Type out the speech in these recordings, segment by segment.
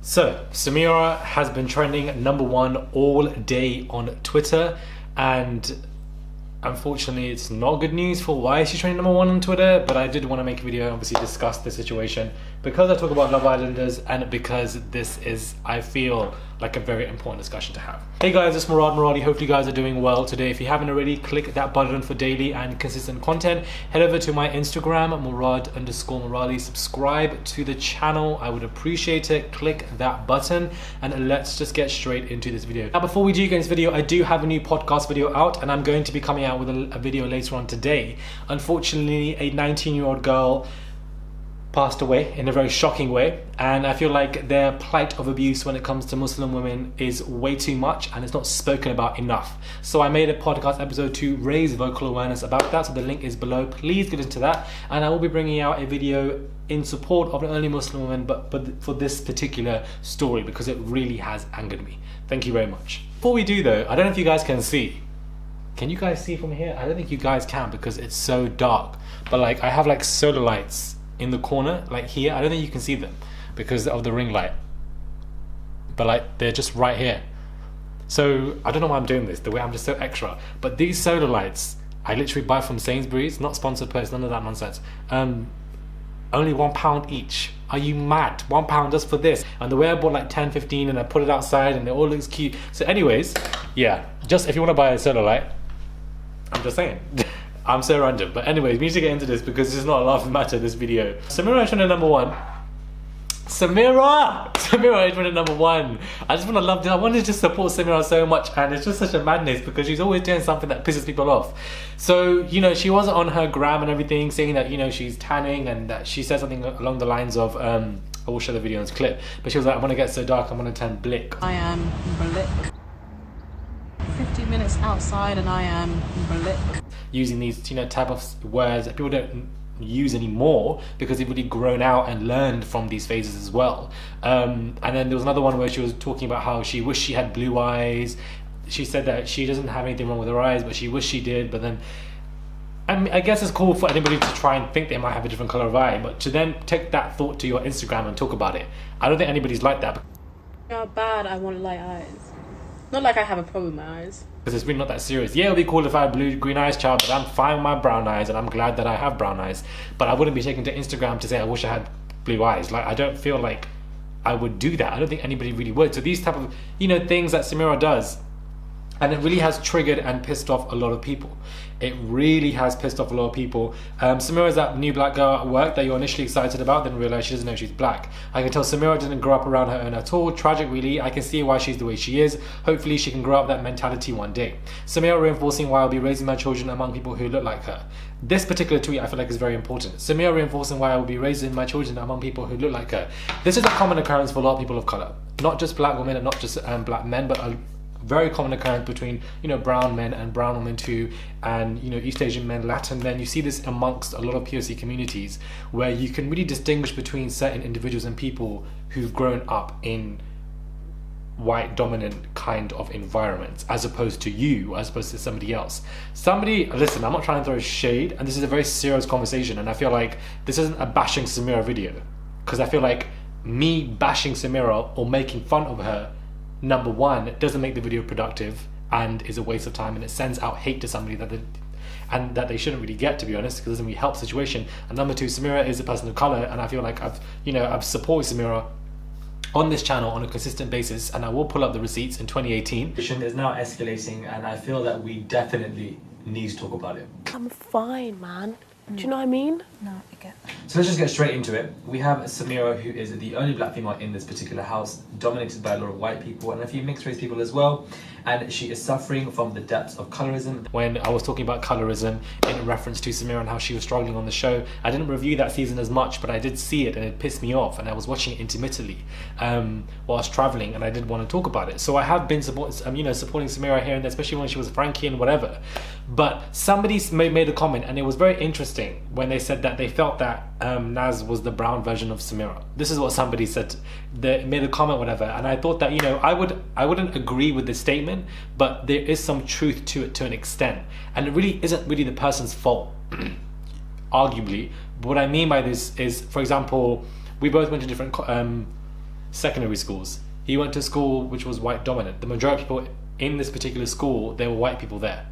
So, Samira has been trending #1 all day on Twitter, and unfortunately it's not good news for why she's trending #1 on Twitter, but I did want to make a video and obviously discuss the situation because I talk about Love Islanders and because this is, I feel, like a very important discussion to have. Hey guys, it's Muradi. Hopefully you guys are doing well today. If you haven't already, click that button for daily and consistent content. Head over to my Instagram, Murad_Murali. Subscribe to the channel. I would appreciate it. Click that button and let's just get straight into this video. Now, before we do get into this video, I do have a new podcast video out and I'm going to be coming out with a video later on today. Unfortunately, a 19-year-old girl passed away in a very shocking way, and I feel like their plight of abuse when it comes to Muslim women is way too much and it's not spoken about enough. So I made a podcast episode to raise vocal awareness about that, so the link is below. Please get into that, and I will be bringing out a video in support of not only Muslim women but for this particular story because it really has angered me. Thank you very much. Before we do though, I don't know if you guys can see. Can you guys see from here? I don't think you guys can because it's so dark, but like I have like solar lights in the corner, like here. I don't think you can see them because of the ring light, but like they're just right here. So I don't know why I'm doing this, the way I'm just so extra, but these solar lights I literally buy from Sainsbury's, not sponsored post, none of that nonsense. Only £1 each. Are you mad? £1 just for this? And the way I bought like 10, 15 and I put it outside and it all looks cute. So anyways, yeah, just if you want to buy a solar light, I'm just saying. I'm so random, but anyways, we need to get into this because this is not a laughing matter, this video. Samira is trending #1. Samira is trending #1. I just want to love this. I wanted to support Samira so much, and it's just such a madness because she's always doing something that pisses people off. So, you know, she was on her gram and everything saying that, you know, she's tanning and that she said something along the lines of, I will show the video in this clip, but she was like, I'm gonna get so dark, I'm gonna turn blick. I am blick. 50 minutes outside and I am blick. Using these, you know, type of words that people don't use anymore because they've really grown out and learned from these phases as well. And then there was another one where she was talking about how she wished she had blue eyes. She said that she doesn't have anything wrong with her eyes, but she wished she did. But then, I mean, I guess it's cool for anybody to try and think they might have a different color of eye, but to then take that thought to your Instagram and talk about it, I don't think anybody's like that. How bad I want light eyes. Not like I have a problem with my eyes. Because it's really not that serious. Yeah, it'll be cool if I had blue, green eyes, child, but I'm fine with my brown eyes and I'm glad that I have brown eyes. But I wouldn't be taking to Instagram to say I wish I had blue eyes. Like, I don't feel like I would do that. I don't think anybody really would. So these type of, you know, things that Samira does, and it really has triggered and pissed off a lot of people. It really has pissed off a lot of people. Samira's that new black girl at work that you're initially excited about, then realize she doesn't know she's black. I can tell Samira didn't grow up around her own at all. Tragic, really. I can see why she's the way she is. Hopefully she can grow up that mentality one day. Samira reinforcing why I'll be raising my children among people who look like her. This particular tweet I feel like is very important. Samira reinforcing why I will be raising my children among people who look like her. This is a common occurrence for a lot of people of color. Not just black women and not just black men, but a very common occurrence between, you know, brown men and brown women too, and, you know, East Asian men, Latin men. You see this amongst a lot of POC communities where you can really distinguish between certain individuals and people who've grown up in white dominant kind of environments as opposed to somebody else. Listen, I'm not trying to throw shade, and this is a very serious conversation, and I feel like this isn't a bashing Samira video, because I feel like me bashing Samira or making fun of her, #1, it doesn't make the video productive and is a waste of time, and it sends out hate to somebody that they shouldn't really get, to be honest, because it doesn't really help the situation. And #2, Samira is a person of color, and I feel like I've supported Samira on this channel on a consistent basis, and I will pull up the receipts in 2018. It's now escalating, and I feel that we definitely need to talk about it. I'm fine, man. Do you know what I mean? No, I get that. So let's just get straight into it. We have Samira, who is the only black female in this particular house, dominated by a lot of white people and a few mixed race people as well. And she is suffering from the depths of colorism. When I was talking about colorism in reference to Samira and how she was struggling on the show, I didn't review that season as much, but I did see it and it pissed me off, and I was watching it intermittently whilst traveling, and I did want to talk about it. So I have been supporting Samira here and there, especially when she was Frankie and whatever. But somebody made a comment, and it was very interesting when they said that they felt that Nas was the brown version of Samira. This is what somebody said. They made a comment, whatever, and I thought that, you know, I wouldn't agree with this statement, but there is some truth to it to an extent, and it really isn't really the person's fault, arguably. But what I mean by this is, for example, we both went to different secondary schools. He went to a school which was white dominant. The majority of people in this particular school, there were white people there.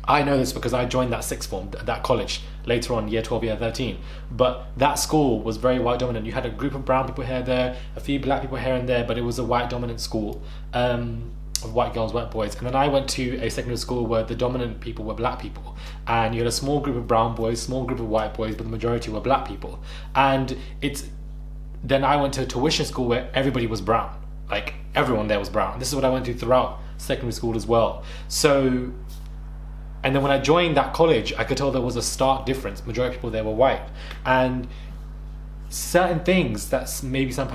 I know this because I joined that sixth form, that college, later on, year 12, year 13. But that school was very white dominant. You had a group of brown people here and there, a few black people here and there, but it was a white dominant school of white girls, white boys. And then I went to a secondary school where the dominant people were black people. And you had a small group of brown boys, small group of white boys, but the majority were black people. And then I went to a tuition school where everybody was brown. Like, everyone there was brown. This is what I went through throughout secondary school as well. So, and then when I joined that college, I could tell there was a stark difference. Majority of people there were white. And certain things that maybe some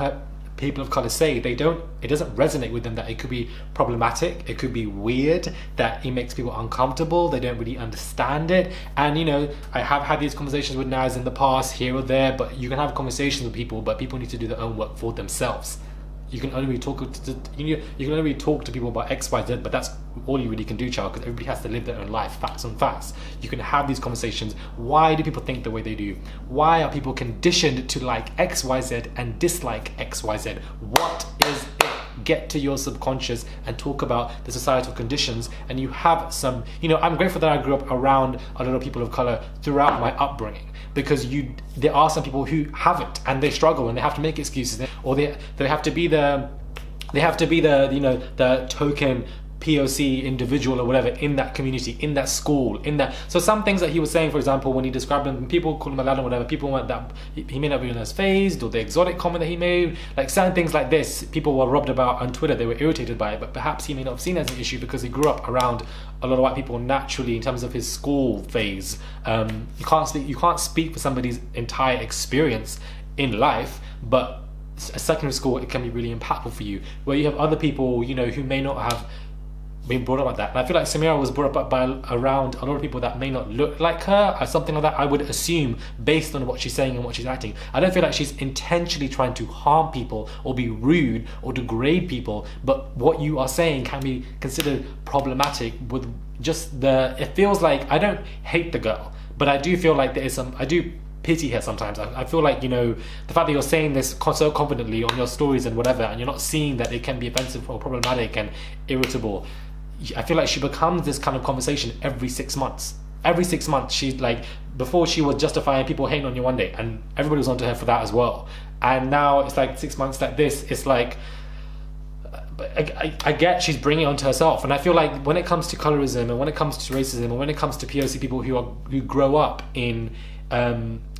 people of color say, it doesn't resonate with them, that it could be problematic, it could be weird, that it makes people uncomfortable, they don't really understand it. And I have had these conversations with Nas in the past, here or there, but you can have conversations with people, but people need to do their own work for themselves. You can only talk to people about X, Y, Z, but that's all you really can do, child, because everybody has to live their own life, facts on facts. You can have these conversations. Why do people think the way they do? Why are people conditioned to like X, Y, Z and dislike X, Y, Z? What is it? Get to your subconscious and talk about the societal conditions. And you have some, I'm grateful that I grew up around a lot of people of color throughout my upbringing, because there are some people who haven't, and they struggle, and they have to make excuses, or they have to be the token POC individual or whatever in that community, in that school, so some things that he was saying, for example, when he described him, people call him a lad or whatever, people went that he may not be as phased, or the exotic comment that he made, like certain things like this, people were rubbed about on Twitter, they were irritated by it, but perhaps he may not have seen it as an issue because he grew up around a lot of white people naturally in terms of his school phase. You can't speak for somebody's entire experience in life, but a secondary school, it can be really impactful for you, where you have other people, who may not have been brought up like that. And I feel like Samira was brought up around a lot of people that may not look like her, or something like that, I would assume, based on what she's saying and what she's acting. I don't feel like she's intentionally trying to harm people or be rude or degrade people, but what you are saying can be considered problematic with it feels like, I don't hate the girl, but I do feel like I do pity her sometimes. I feel like, the fact that you're saying this so confidently on your stories and whatever, and you're not seeing that it can be offensive or problematic and irritable, I feel like she becomes this kind of conversation every 6 months. Every 6 months, she's like, before she was justifying people hating on you one day, and everybody was onto her for that as well. And now it's like 6 months like this, it's like, I get she's bringing it onto herself. And I feel like when it comes to colorism, and when it comes to racism, and when it comes to POC people who grow up in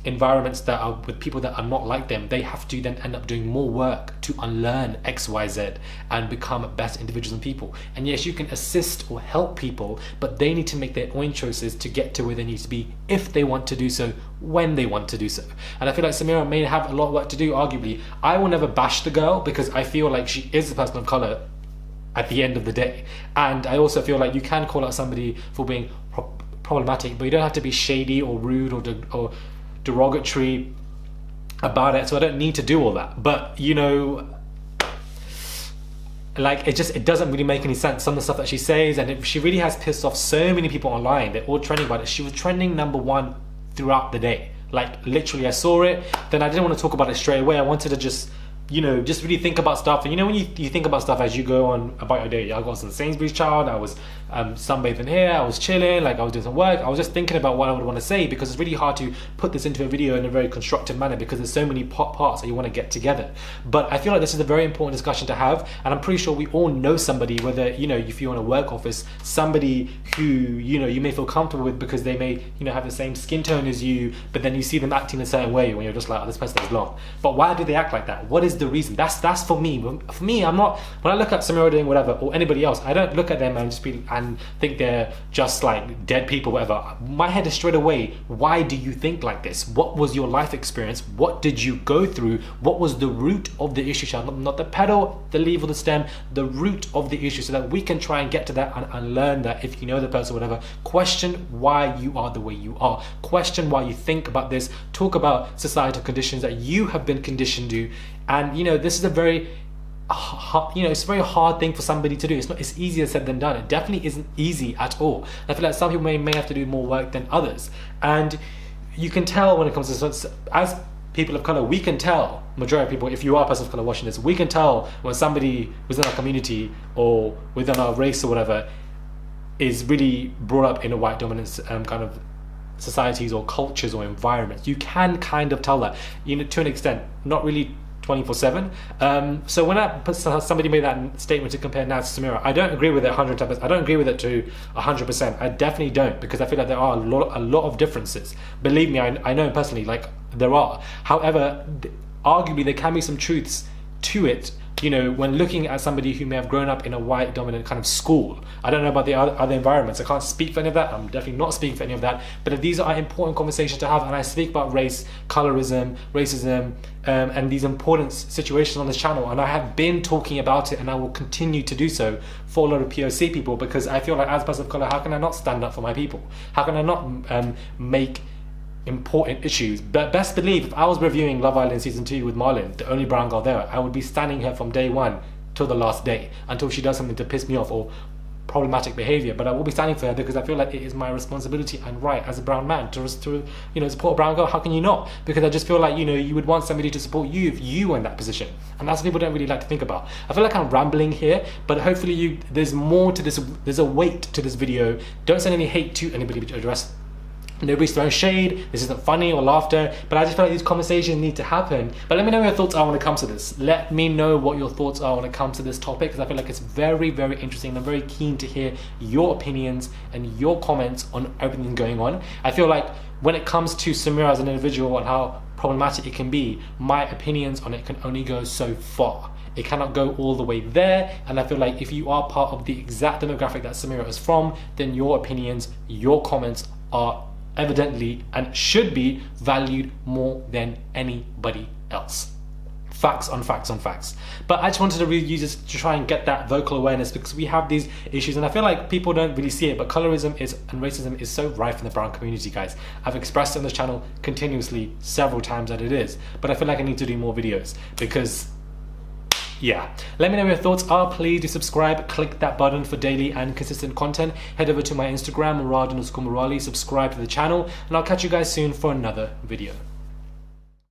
environments that are with people that are not like them, they have to then end up doing more work to unlearn X, Y, Z and become better individuals and people. And yes, you can assist or help people, but they need to make their own choices to get to where they need to be, if they want to do so, when they want to do so. And I feel like Samira may have a lot of work to do, arguably. I will never bash the girl, because I feel like she is a person of color at the end of the day. And I also feel like you can call out somebody for being problematic, but you don't have to be shady or rude or derogatory about it. So I don't need to do all that. But like, it doesn't really make any sense, some of the stuff that she says, and she really has pissed off so many people online. They're all trending about it. She was trending #1 throughout the day. Like, literally, I saw it, then I didn't want to talk about it straight away. I wanted to just really think about stuff. And when you think about stuff as you go on about your day, I was in Sainsbury's, child, I was sunbathing here, I was chilling, like I was doing some work, I was just thinking about what I would want to say, because it's really hard to put this into a video in a very constructive manner, because there's so many parts that you want to get together. But I feel like this is a very important discussion to have, and I'm pretty sure we all know somebody, whether if you're in a work office, somebody who you may feel comfortable with, because they may have the same skin tone as you, but then you see them acting a certain way when you're just like, oh, this person is long. But why do they act like that? What is the reason? That's for me. For me, I'm not, when I look at Samira doing whatever, or anybody else, I don't look at them and think they're just like dead people, whatever. My head is straight away, why do you think like this? What was your life experience? What did you go through? What was the root of the issue? Not the pedal, the leaf, or the stem, the root of the issue, so that we can try and get to that and learn that. If you know the person, whatever, question why you are the way you are. Question why you think about this. Talk about societal conditions that you have been conditioned to. And this is a very it's a very hard thing for somebody to do. It's easier said than done. It definitely isn't easy at all. I feel like some people may have to do more work than others, and you can tell when it comes to, as people of color, we can tell, majority of people, if you are a person of color watching this, we can tell when somebody within our community or within our race or whatever is really brought up in a white dominant kind of societies or cultures or environments. You can kind of tell that, you know, to an extent, not really 24/7. So when somebody made that statement to compare Nas to Samira, I don't agree with it 110%. I don't agree with it to 100%. I definitely don't, because I feel like there are a lot of differences. Believe me, I know personally, like, there are. However, arguably there can be some truths to it, you know, when looking at somebody who may have grown up in a white dominant kind of school. I don't know about the other environments. I can't speak for any of that. I'm definitely not speaking for any of that. But these are important conversations to have, and I speak about race, colorism, racism, and these important situations on this channel, and I have been talking about it, and I will continue to do so for a lot of POC people, because I feel like as a person of color, how can I not stand up for my people? How can I not make important issues? But best believe, if I was reviewing Love Island season 2 with Marlon, the only brown girl there, I would be standing her from day one till the last day, until she does something to piss me off or problematic behavior. But I will be standing for her, because I feel like it is my responsibility and right as a brown man to you know, support a brown girl. How can you not? Because I just feel like, you know, you would want somebody to support you if you were in that position, and that's what people don't really like to think about. I feel like I'm rambling here, but hopefully there's more to this. There's a weight to this video. Don't send any hate to anybody to address. Nobody's throwing shade, this isn't funny or laughter, but I just feel like these conversations need to happen. But let me know what your thoughts are when it comes to this. Let me know what your thoughts are when it comes to this topic, because I feel like it's very, very interesting, and I'm very keen to hear your opinions and your comments on everything going on. I feel like when it comes to Samira as an individual and how problematic it can be, my opinions on it can only go so far. It cannot go all the way there, and I feel like if you are part of the exact demographic that Samira is from, then your opinions, your comments are evidently and should be valued more than anybody else. Facts on facts on facts. But I just wanted to really use this to try and get that vocal awareness, because we have these issues, and I feel like people don't really see it, but colorism and racism is so rife in the brown community, guys. I've expressed it on this channel continuously several times that it is, but I feel like I need to do more videos, because yeah. Let me know what your thoughts are. Please do subscribe, click that button for daily and consistent content. Head over to my Instagram, Murad_Murali, subscribe to the channel, and I'll catch you guys soon for another video.